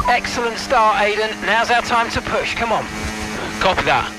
Excellent start, Aiden. Now's our time to push. Come on. Copy that.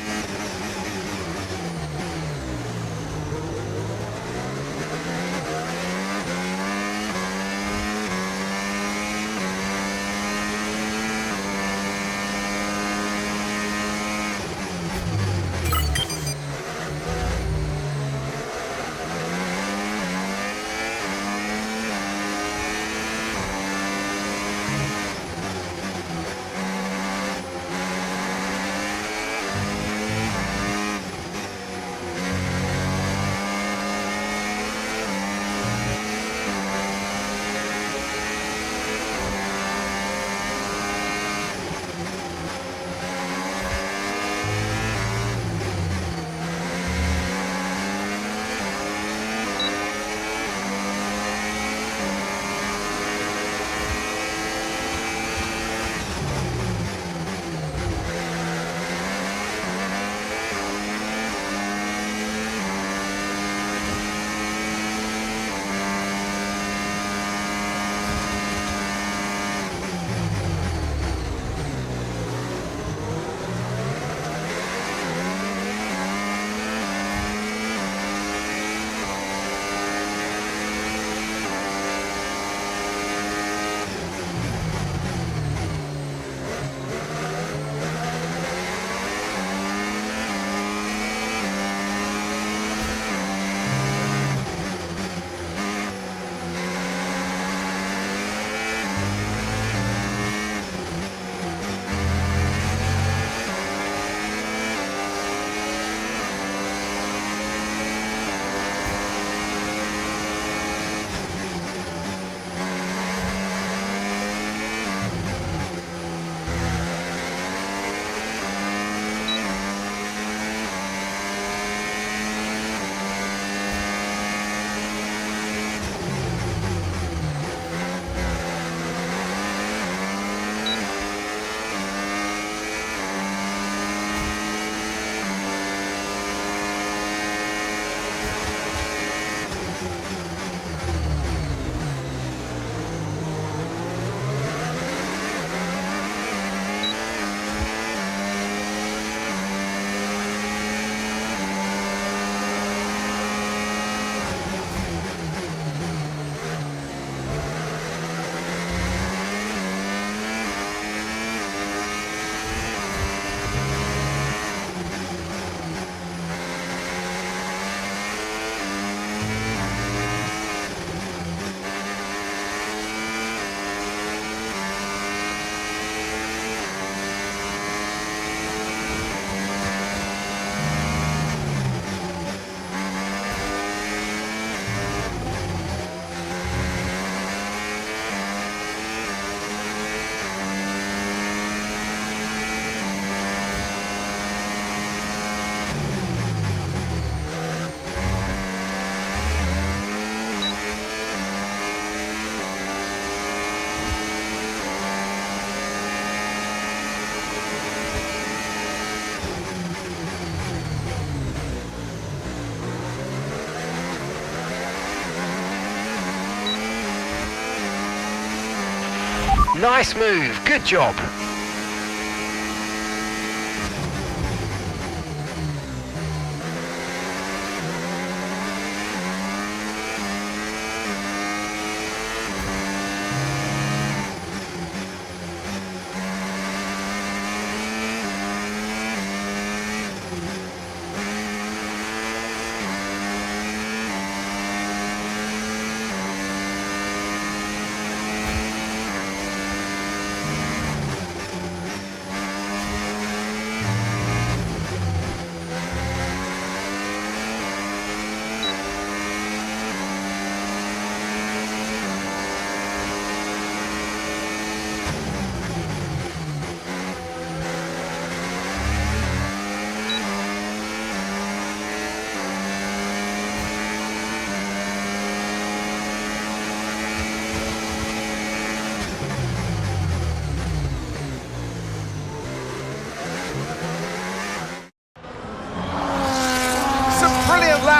Nice move. Good job.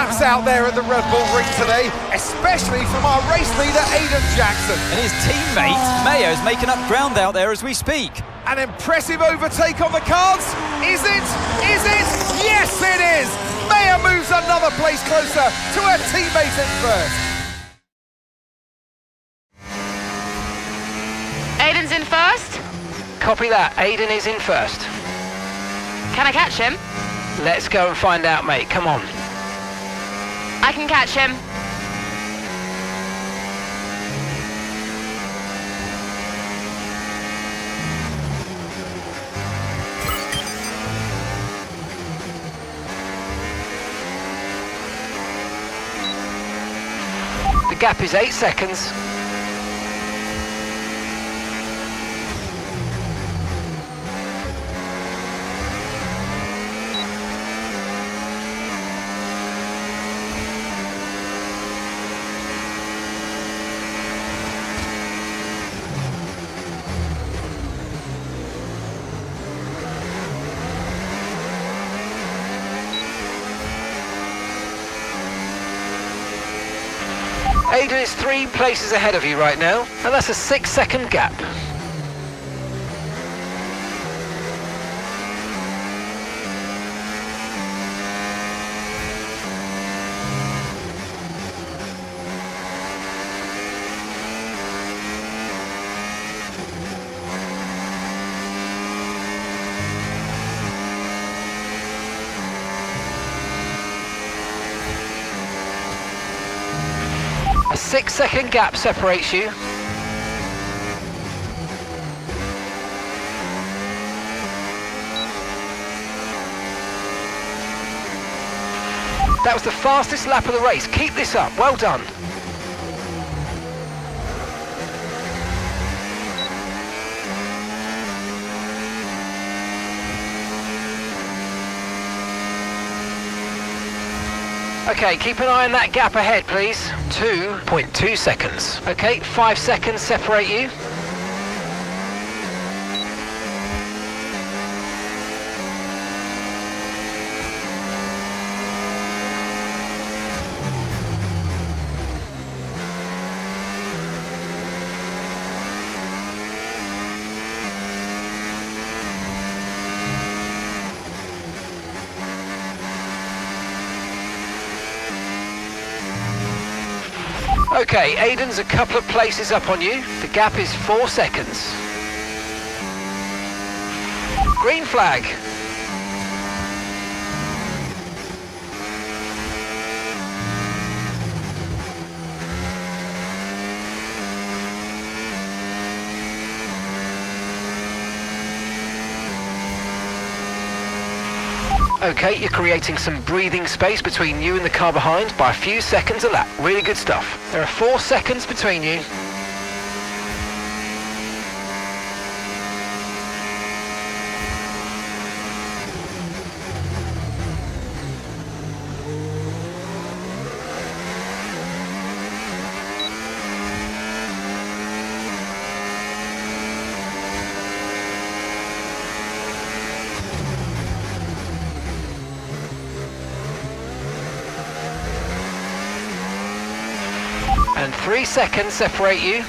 laps out there at the Red Bull Ring today, especially from our race leader, Aiden Jackson. And his teammate, Mayo's making up ground out there as we speak. An impressive overtake on the cards. Is it? Is it? Yes, it is! Mayo moves another place closer to her teammate in first. Aiden's in first. Copy that. Aiden is in first. Can I catch him? Let's go and find out, mate. Come on. I can catch him. The gap is 8 seconds. Aiden is 3 places ahead of you right now, and that's a 6-second gap. A 6-second gap separates you. That was the fastest lap of the race. Keep this up. Well done. Okay, keep an eye on that gap ahead, please. 2.2 seconds. Okay, 5 seconds separate you. Okay, Aiden's a couple of places up on you. The gap is 4 seconds. Green flag. Okay, you're creating some breathing space between you and the car behind by a few seconds a lap. Really good stuff. There are 4 seconds between you. And 3 seconds separate you.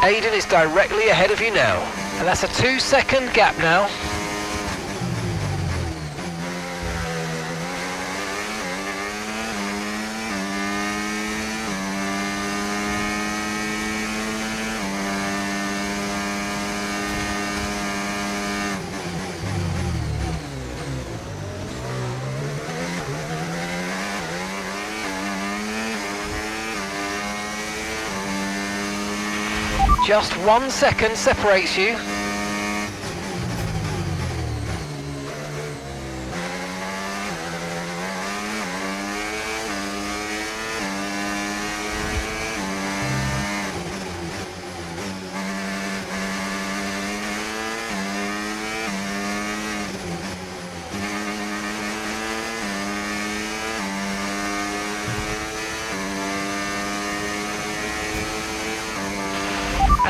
Aiden is directly ahead of you now, and that's a 2-second gap now. Just 1 second separates you.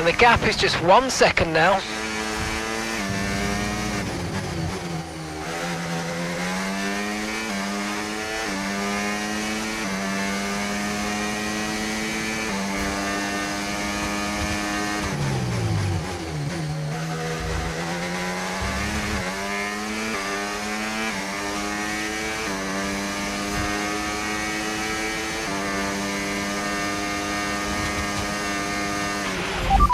And the gap is just 1 second now.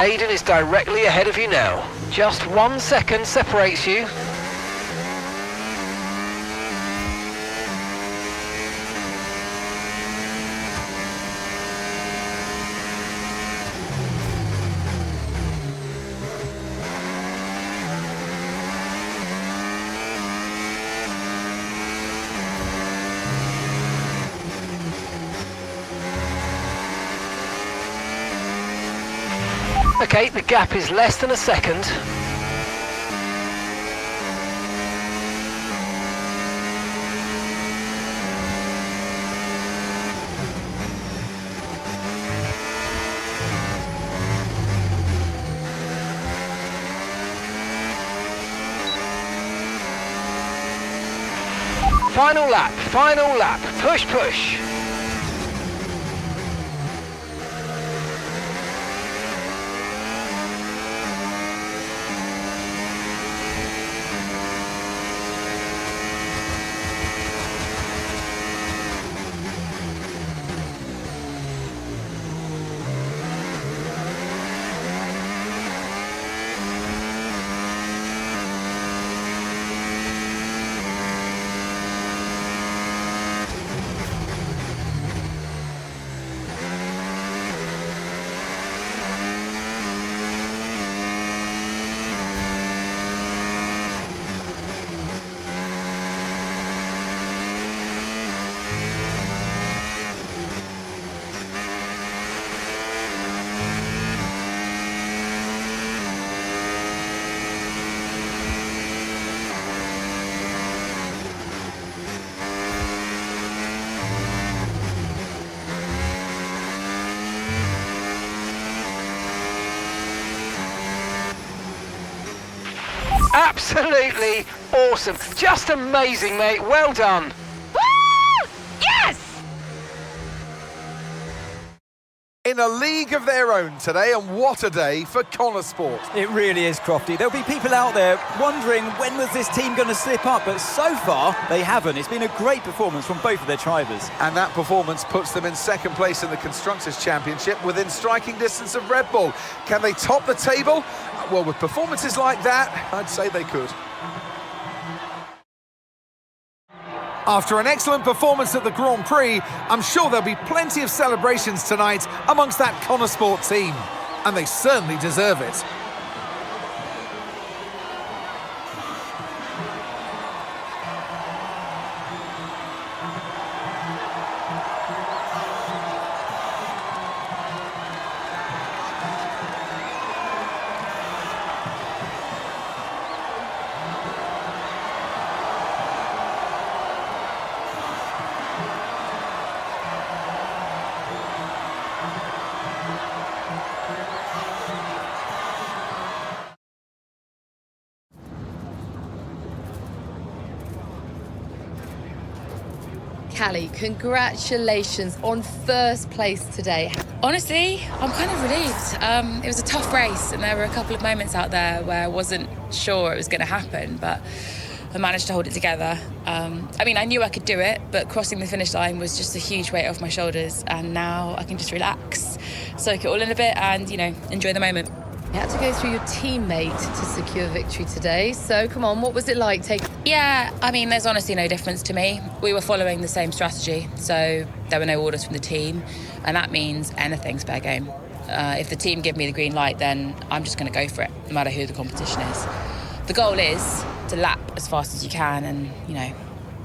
Aiden is directly ahead of you now. Just 1 second separates you. Okay, the gap is less than a second. Final lap, push, push. Absolutely awesome. Just amazing, mate. Well done. Woo! Yes! In a league of their own today, and what a day for Connor Sport. It really is, Crofty. There'll be people out there wondering when was this team going to slip up, but so far they haven't. It's been a great performance from both of their drivers. And that performance puts them in second place in the Constructors' Championship within striking distance of Red Bull. Can they top the table? Well, with performances like that, I'd say they could. After an excellent performance at the Grand Prix, I'm sure there'll be plenty of celebrations tonight amongst that Connor Sport team. And they certainly deserve it. Callie, congratulations on first place today. Honestly, I'm kind of relieved. It was a tough race, and there were a couple of moments out there where I wasn't sure it was going to happen, but I managed to hold it together. I mean, I knew I could do it, but crossing the finish line was just a huge weight off my shoulders, and now I can just relax, soak it all in a bit, and, you know, enjoy the moment. You had to go through your teammate to secure victory today, so come on, what was it like taking... Yeah, I mean, there's honestly no difference to me. We were following the same strategy, so there were no orders from the team, and that means anything's fair game. If the team give me the green light, then I'm just going to go for it, no matter who the competition is. The goal is to lap as fast as you can, and, you know,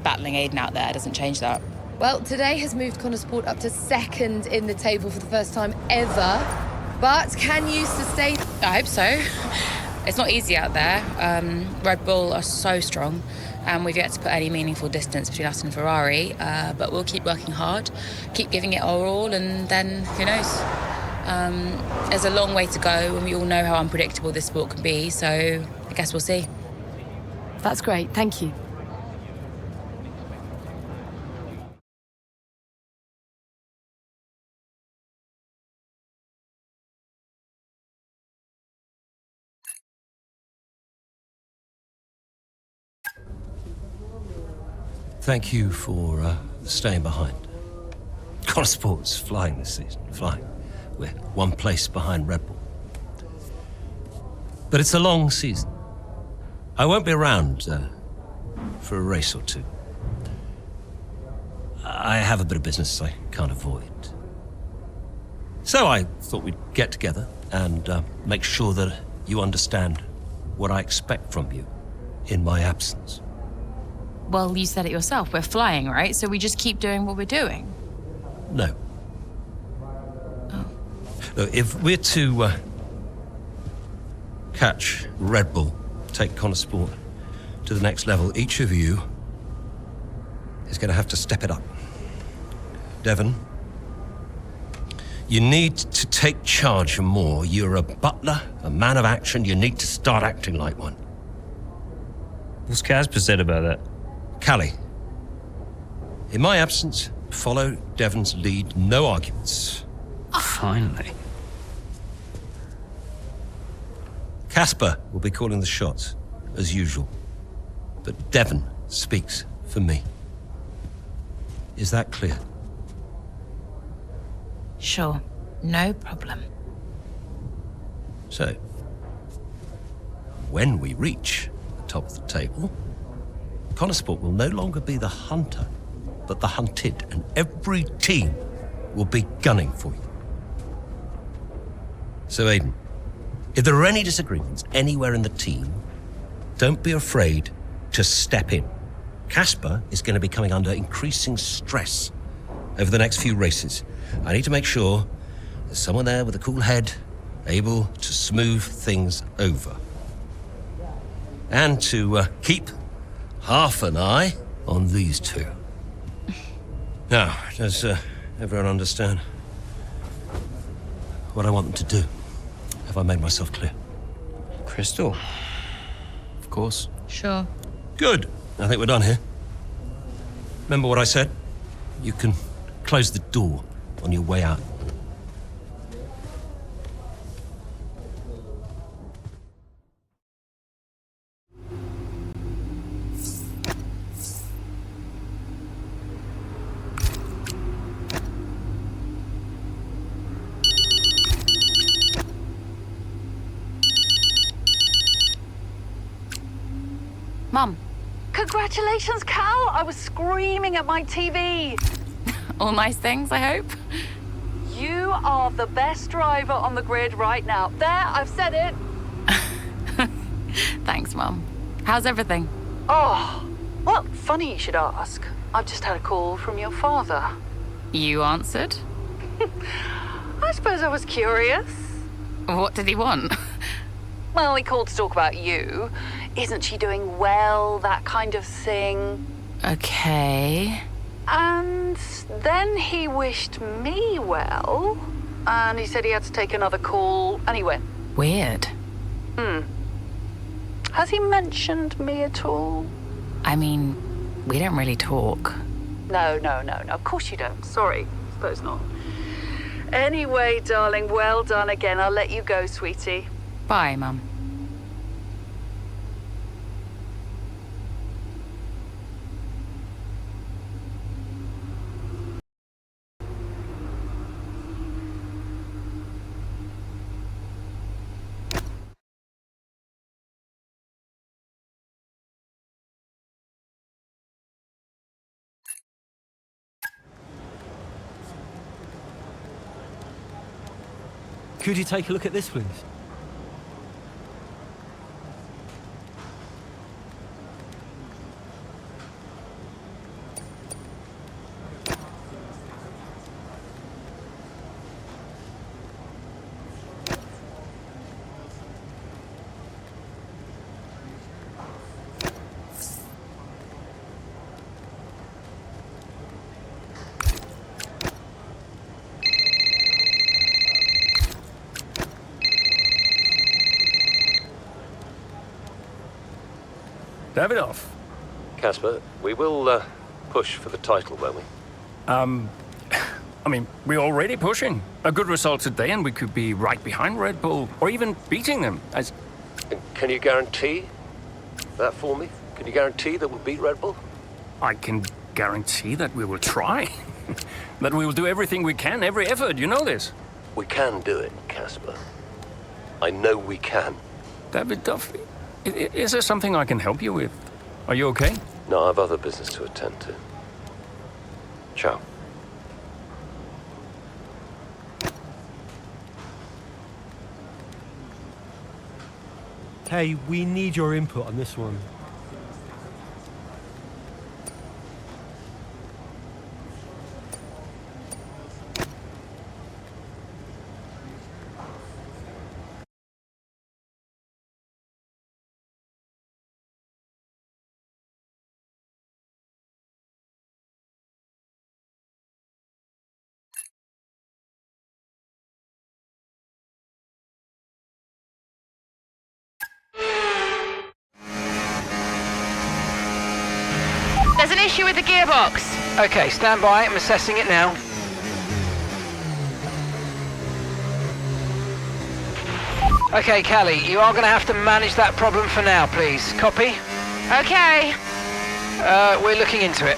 battling Aiden out there doesn't change that. Well, today has moved Connor Sport up to second in the table for the first time ever. But can you sustain... I hope so. It's not easy out there. Red Bull are so strong, and we've yet to put any meaningful distance between us and Ferrari, but we'll keep working hard, keep giving it our all, and then who knows? There's a long way to go, and we all know how unpredictable this sport can be, so I guess we'll see. That's great, thank you. Thank you for staying behind. Connor Sport's flying this season, flying. We're one place behind Red Bull. But it's a long season. I won't be around for a race or two. I have a bit of business I can't avoid. So I thought we'd get together and make sure that you understand what I expect from you in my absence. Well, you said it yourself. We're flying, right? So we just keep doing what we're doing. No. Oh. Look, if we're to catch Red Bull, take Connor Sport to the next level, each of you is going to have to step it up. Devon, you need to take charge more. You're a butler, a man of action. You need to start acting like one. What's Casper said about that? Callie, in my absence, follow Devon's lead, no arguments. Finally. Casper will be calling the shots, as usual. But Devon speaks for me. Is that clear? Sure, no problem. So, when we reach the top of the table, Connor Sport will no longer be the hunter, but the hunted, and every team will be gunning for you. So, Aiden, if there are any disagreements anywhere in the team, don't be afraid to step in. Casper is going to be coming under increasing stress over the next few races. I need to make sure there's someone there with a cool head, able to smooth things over. And to keep half an eye on these two. Now, does everyone understand what I want them to do? Have I made myself clear? Crystal? Of course. Sure. Good. I think we're done here. Remember what I said? You can close the door on your way out. Mum, Congratulations, Cal! I was screaming at my TV. all nice things, I hope? You are the best driver on the grid right now. There, I've said it. Thanks, Mum. How's everything? Oh, well, funny you should ask. I've just had a call from your father. You answered? I suppose I was curious. What did he want? Well, he called to talk about you. Isn't she doing well? That kind of thing. Okay. And then he wished me well. And he said he had to take another call. And he went. Weird. Has he mentioned me at all? I mean, we don't really talk. No. Of course you don't. Sorry. Suppose not. Anyway, darling, well done again. I'll let you go, sweetie. Bye, Mum. Could you take a look at this, please? Davidoff. Casper, we will push for the title, won't we? I mean, we're already pushing. A good result today and we could be right behind Red Bull, or even beating them. And can you guarantee that for me? Can you guarantee that we'll beat Red Bull? I can guarantee that we will try. That we will do everything we can, every effort, you know this. We can do it, Casper. I know we can. Davidoff, is there something I can help you with? Are you okay? No, I have other business to attend to. Ciao. Hey, we need your input on this one. There's an issue with the gearbox. Okay, stand by. I'm assessing it now. Okay, Callie, you are going to have to manage that problem for now, please. Copy? Okay. We're looking into it.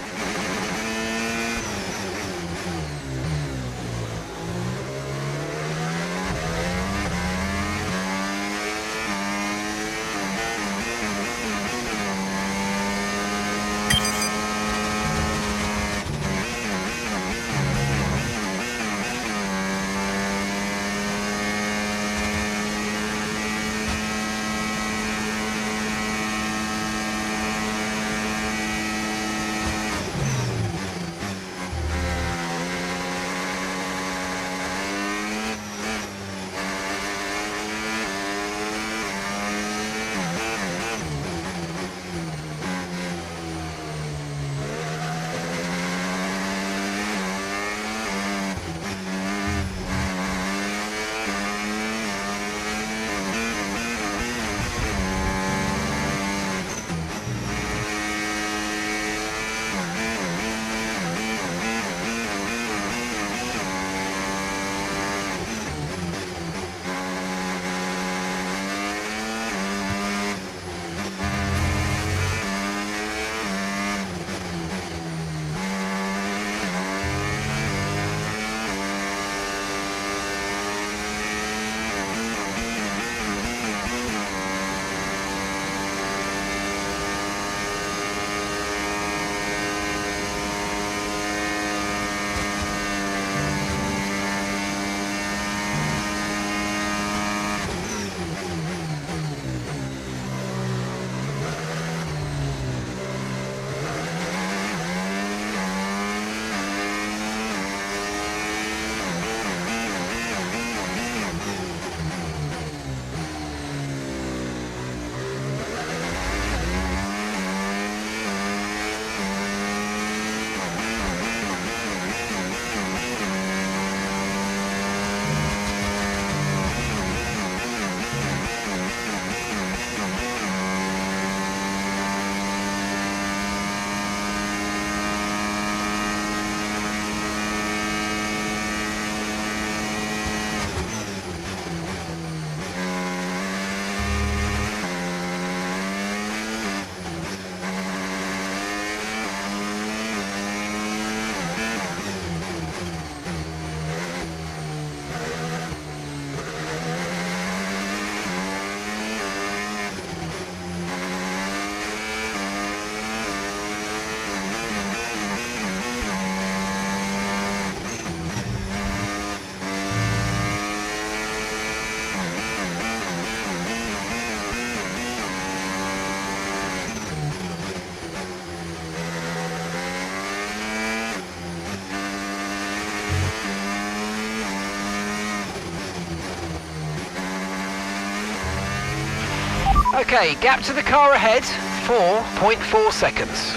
Okay, gap to the car ahead, 4.4 seconds.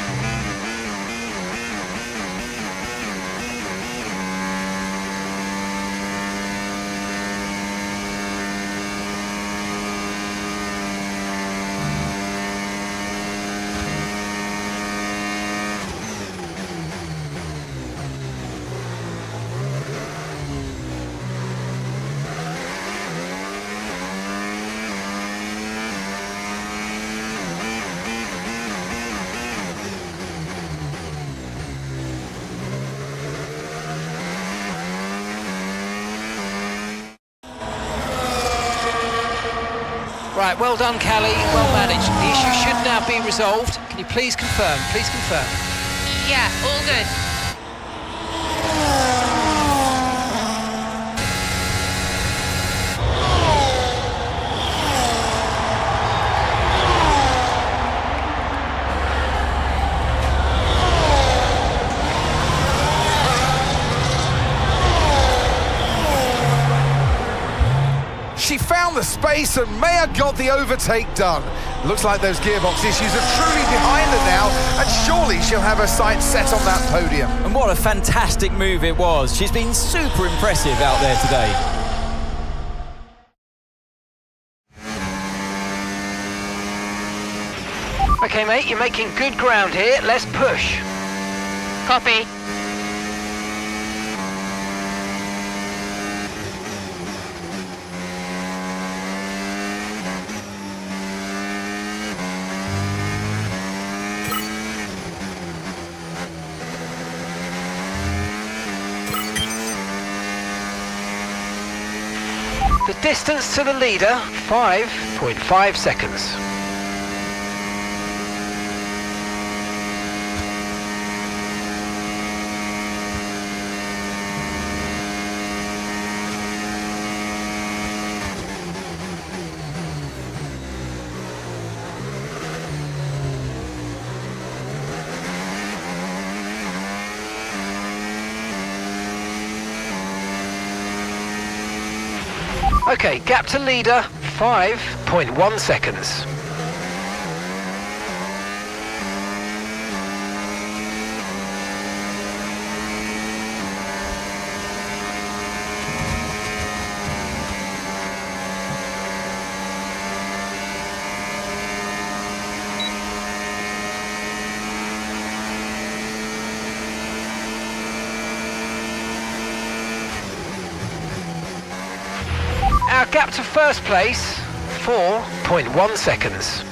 Right, well done, Callie. Well managed. The issue should now be resolved. Can you please confirm? Please confirm. Yeah, all good. She found the space and Maya got the overtake done. Looks like those gearbox issues are truly behind her now, and surely she'll have her sights set on that podium. And what a fantastic move it was. She's been super impressive out there today. Okay, mate, you're making good ground here. Let's push. Copy. The distance to the leader, 5.5 seconds. Okay, gap to leader, 5.1 seconds. Our gap to first place, 4.1 seconds.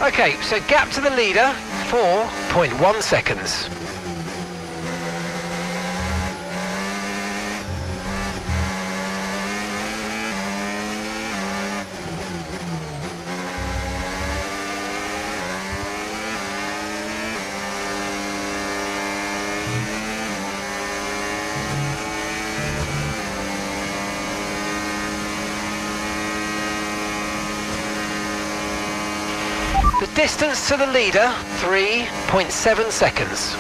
Okay, so gap to the leader, 4.1 seconds. The distance to the leader, 3.7 seconds.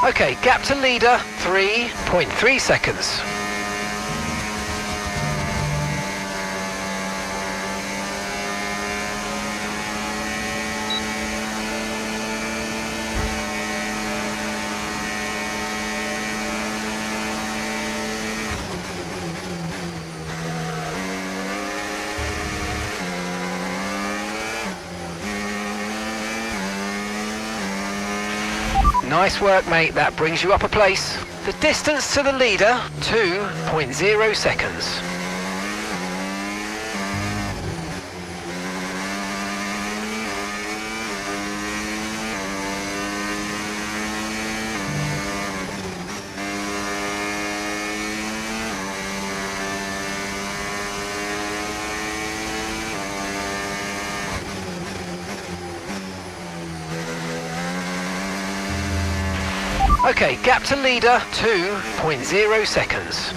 Okay, gap to leader, 3.3 seconds. Nice work, mate. That brings you up a place. The distance to the leader, 2.0 seconds. Okay, gap to leader, 2.0 seconds.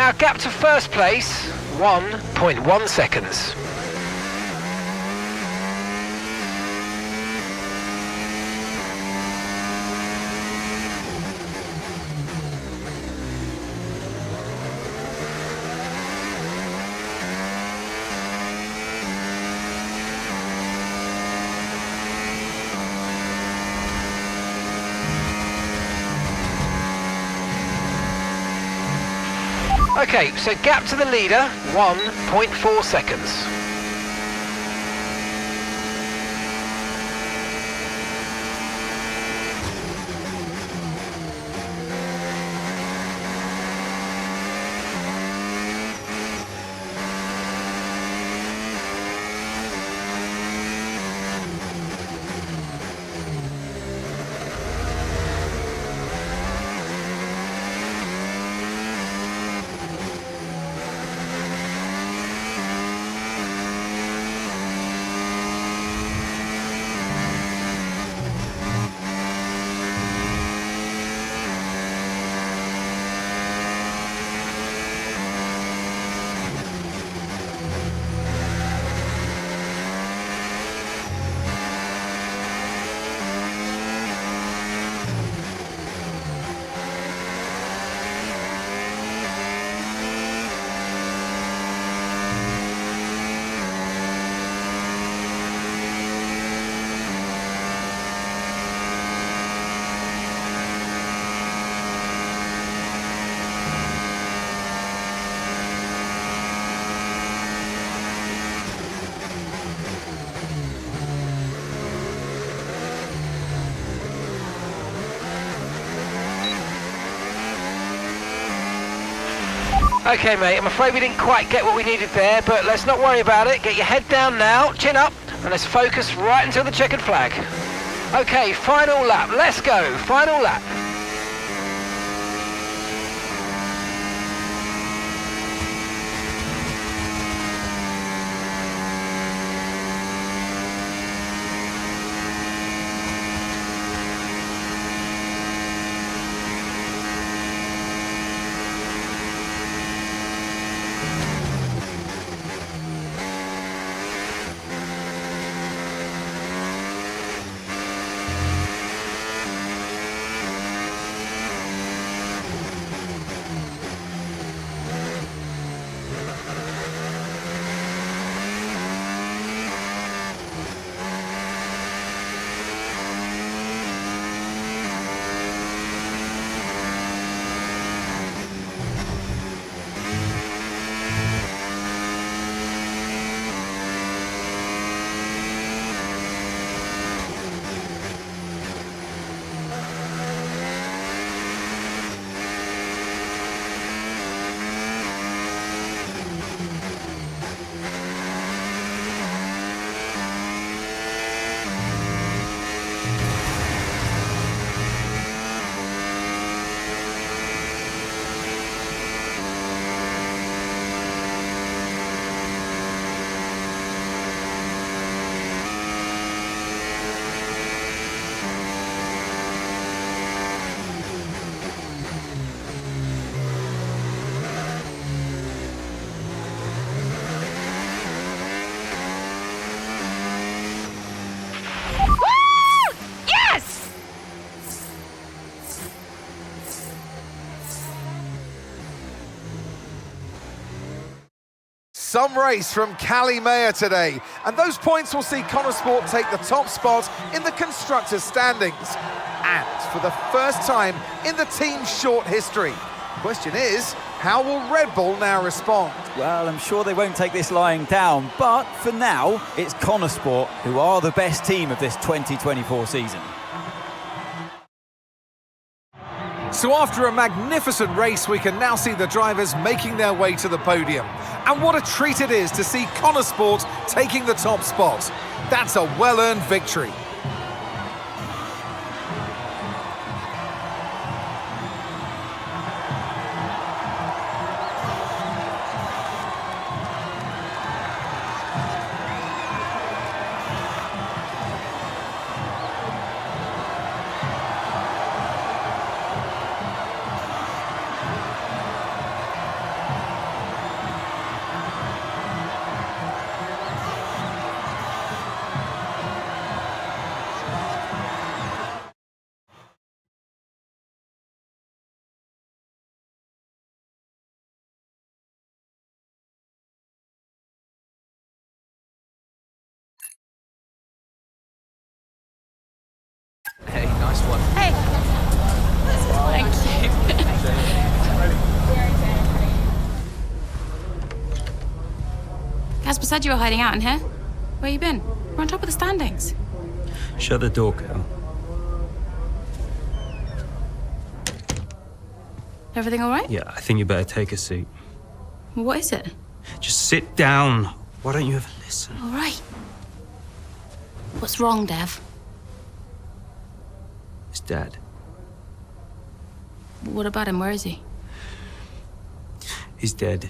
Our gap to first place, 1.1 seconds. Okay, so gap to the leader, 1.4 seconds. Okay, mate, I'm afraid we didn't quite get what we needed there, but let's not worry about it. Get your head down now, chin up, and let's focus right until the checkered flag. Okay, final lap. Let's go. Final lap. Some race from Cali Mayer today, and those points will see Conesport take the top spot in the constructors' standings. And for the first time in the team's short history. Question is, how will Red Bull now respond? Well, I'm sure they won't take this lying down, but for now, it's Conesport who are the best team of this 2024 season. So after a magnificent race, we can now see the drivers making their way to the podium. And what a treat it is to see Conesport taking the top spot. That's a well-earned victory. Casper said you were hiding out in here. Where you been? We're on top of the standings. Shut the door, Cal. Everything all right? Yeah, I think you better take a seat. What is it? Just sit down. Why don't you ever listen? All right. What's wrong, Dev? It's Dad. What about him? Where is he? He's dead.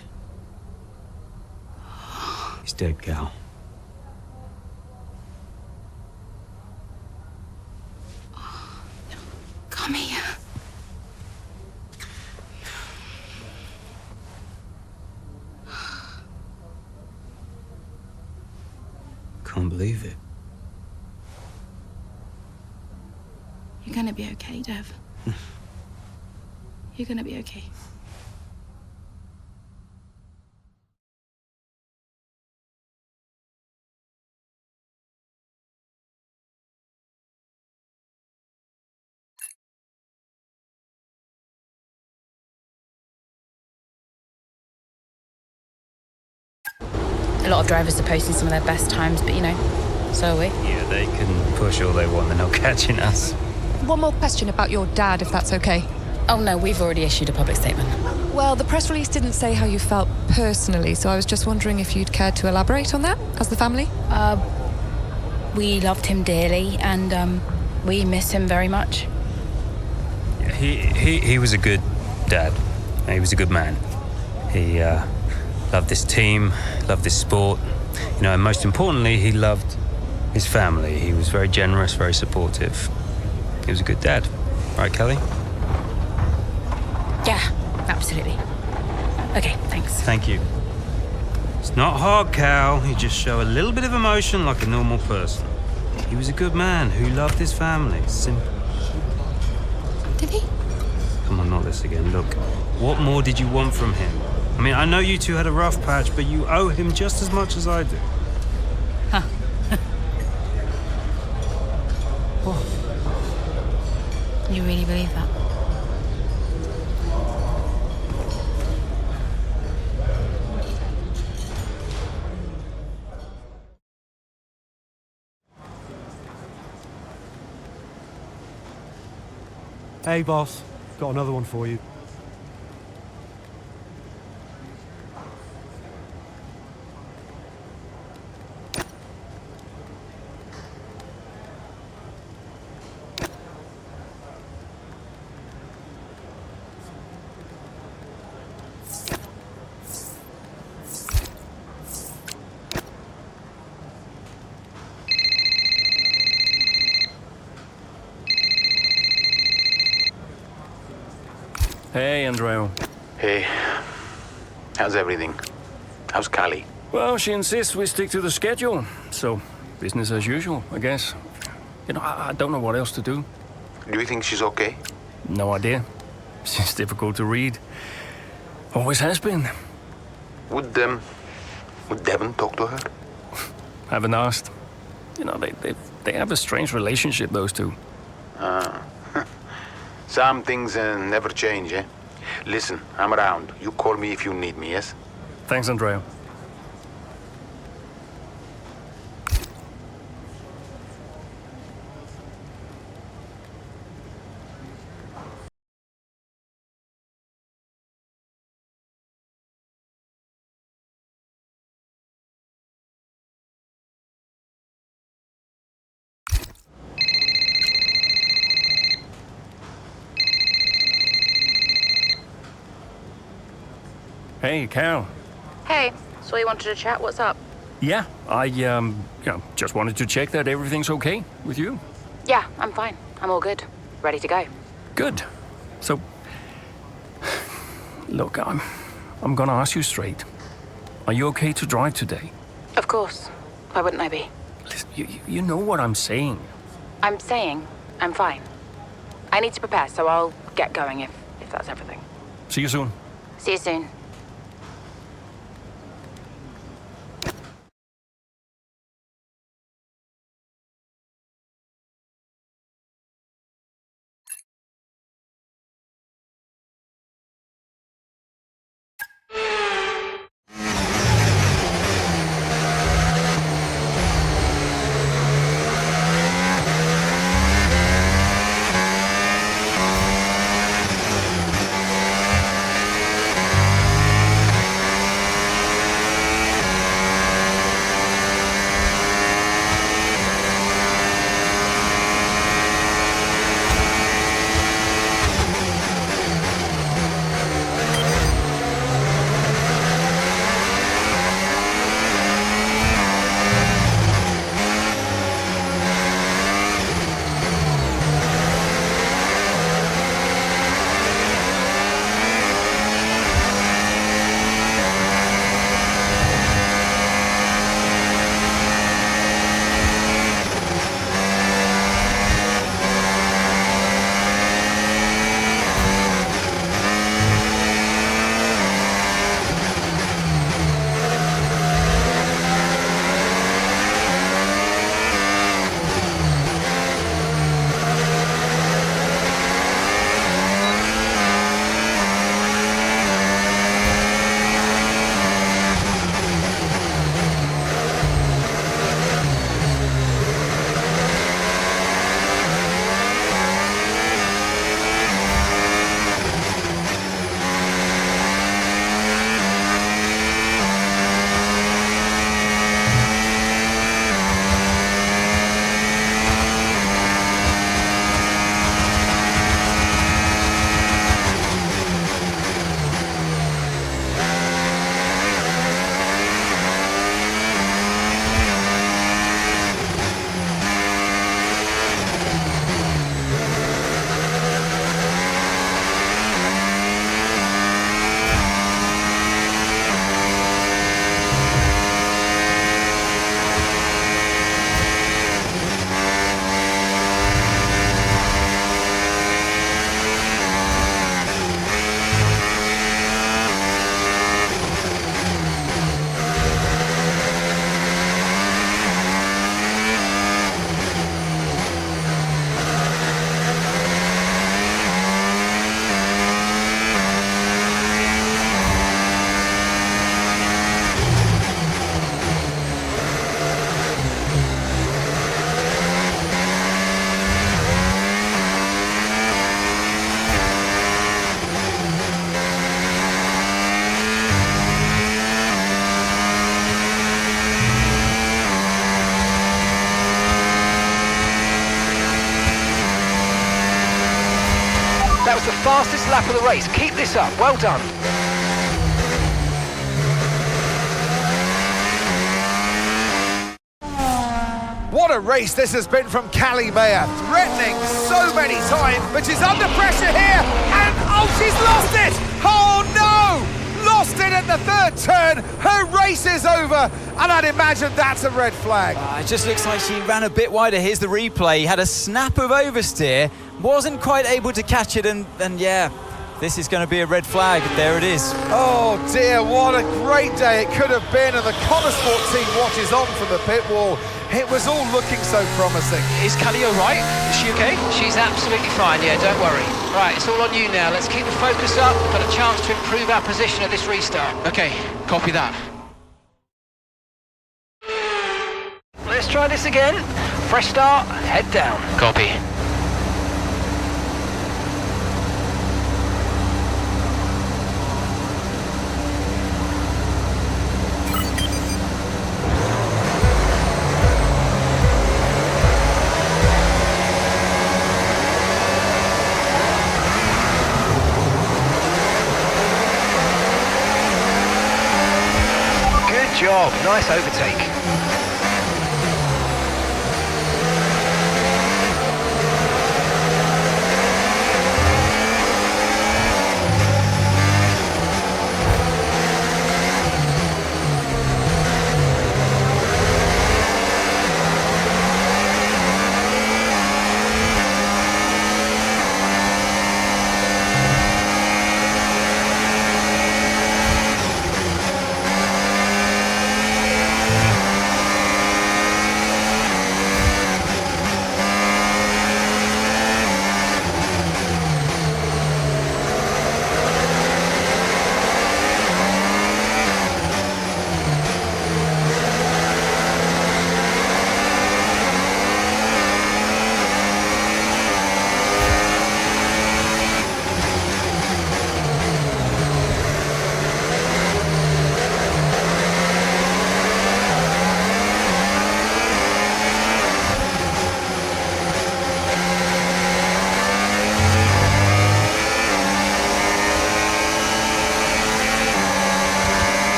He's dead, Cal. Come here. Can't believe it. You're gonna be okay, Dev. You're gonna be okay. A lot of drivers are posting some of their best times, but you know, so are we. Yeah, they can push all they want, they're not catching us. One more question about your dad, if that's okay. Oh no, we've already issued a public statement. Well, the press release didn't say how you felt personally, so I was just wondering if you'd care to elaborate on that as the family. We loved him dearly, and we miss him very much. Yeah, he was a good dad. He was a good man. He loved this team, loved this sport. You know, and most importantly, he loved his family. He was very generous, very supportive. He was a good dad. Right, Kelly? Yeah, absolutely. Okay, thanks. Thank you. It's not hard, Cal. You just show a little bit of emotion like a normal person. He was a good man who loved his family. Simple. Did he? Come on, not this again. Look, what more did you want from him? I mean, I know you two had a rough patch, but you owe him just as much as I do. Huh. You really believe that? Hey, boss. Got another one for you. Hey, Andreo. Hey, how's everything? How's Callie? Well, she insists we stick to the schedule, so business as usual, I guess. You know, I don't know what else to do. Do you think she's okay? No idea. She's difficult to read. Always has been. Would Devon talk to her? Haven't asked. You know, they have a strange relationship, those two. Some things never change, eh? Listen, I'm around. You call me if you need me, yes? Thanks, Andreo. Hey, Cal. Hey, so you wanted to chat? What's up? Yeah, I, just wanted to check that everything's okay with you. Yeah, I'm fine. I'm all good. Ready to go. Good. So, look, I'm gonna ask you straight. Are you okay to drive today? Of course. Why wouldn't I be? Listen, you know what I'm saying. I'm saying I'm fine. I need to prepare, so I'll get going if that's everything. See you soon. See you soon. That was the fastest lap of the race. Keep this up. Well done. What a race this has been from Callie Mayer, threatening so many times, but she's under pressure here, and oh, she's lost it! Oh no! Lost it at the third turn, her race is over, and I'd imagine that's a red flag. It just looks like she ran a bit wider. Here's the replay, had a snap of oversteer, wasn't quite able to catch it, and yeah, this is going to be a red flag. There it is. Oh dear, what a great day it could have been, and the Connosport team watches on from the pit wall. It was all looking so promising. Is Callie all right? Is she okay? She's absolutely fine, yeah, don't worry. Right, it's all on you now. Let's keep the focus up. Got a chance to improve our position at this restart. Okay, copy that. Let's try this again. Fresh start, head down. Copy. Good job, nice overtake.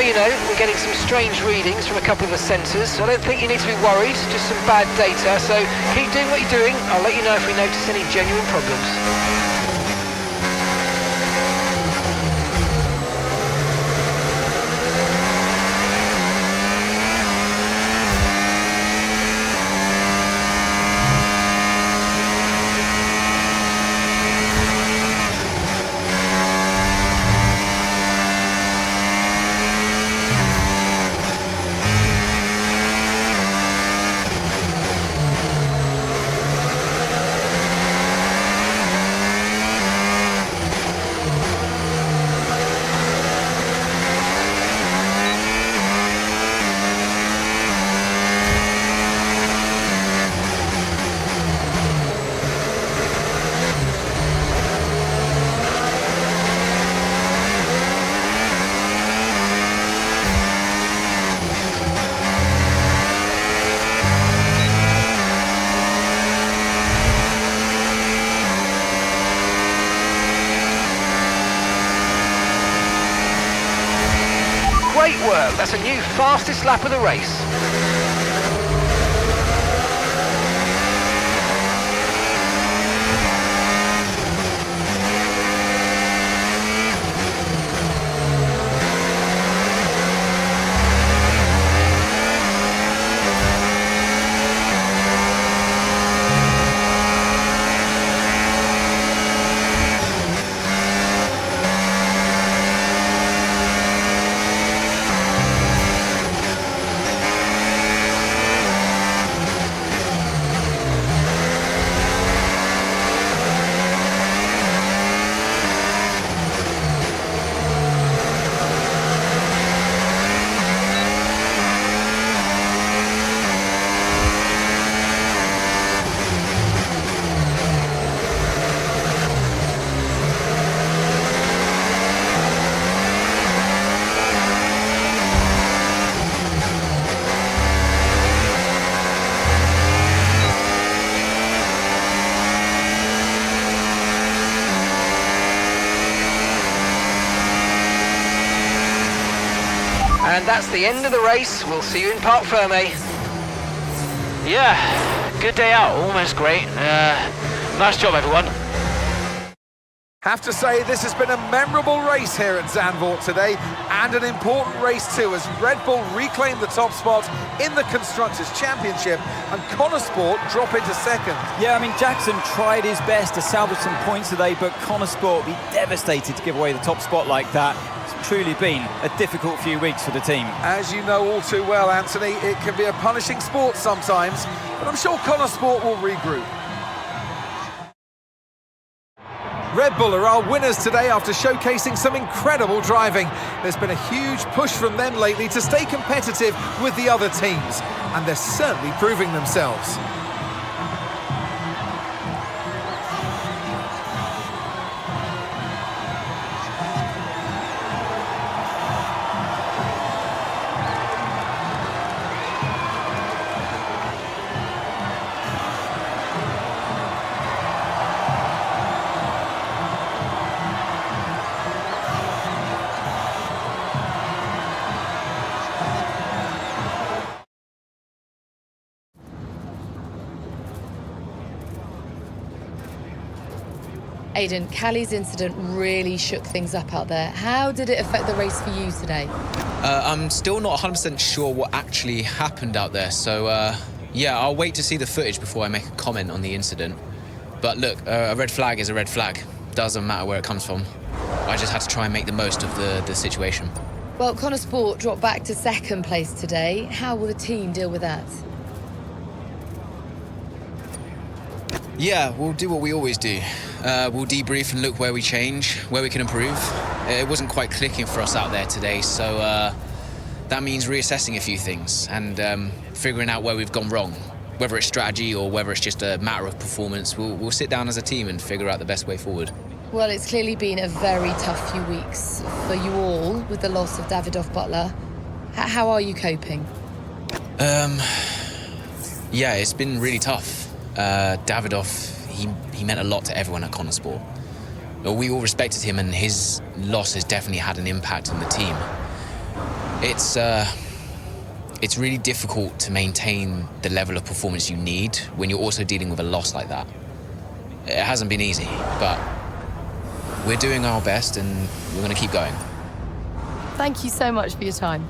you know, we're getting some strange readings from a couple of the sensors, so I don't think you need to be worried, just some bad data, so keep doing what you're doing. I'll let you know if we notice any genuine problems. Great work, that's a new fastest lap of the race. And that's the end of the race. We'll see you in Parc Fermé. Yeah, good day out, almost great. Nice job, everyone. Have to say, this has been a memorable race here at Zandvoort today, and an important race too, as Red Bull reclaimed the top spot in the Constructors' Championship, and Connor Sport drop into second. Yeah, I mean, Jackson tried his best to salvage some points today, but Connor Sport will be devastated to give away the top spot like that. It's truly been a difficult few weeks for the team. As you know all too well, Anthony, it can be a punishing sport sometimes, but I'm sure Connor Sport will regroup. Red Bull are our winners today after showcasing some incredible driving. There's been a huge push from them lately to stay competitive with the other teams, and they're certainly proving themselves. Aiden, Callie's incident really shook things up out there. How did it affect the race for you today? I'm still not 100% sure what actually happened out there, so yeah, I'll wait to see the footage before I make a comment on the incident. But look, a red flag is a red flag. Doesn't matter where it comes from. I just had to try and make the most of the situation. Well, Connor Sport dropped back to second place today. How will the team deal with that? Yeah, we'll do what we always do. We'll debrief and look where we change, where we can improve. It wasn't quite clicking for us out there today, so that means reassessing a few things and figuring out where we've gone wrong. Whether it's strategy or whether it's just a matter of performance, we'll sit down as a team and figure out the best way forward. Well, it's clearly been a very tough few weeks for you all with the loss of Devon Butler. How are you coping? Yeah, it's been really tough. Davidoff, he meant a lot to everyone at Connor Sport. We all respected him, and his loss has definitely had an impact on the team. It's really difficult to maintain the level of performance you need when you're also dealing with a loss like that. It hasn't been easy, but we're doing our best and we're going to keep going. Thank you so much for your time.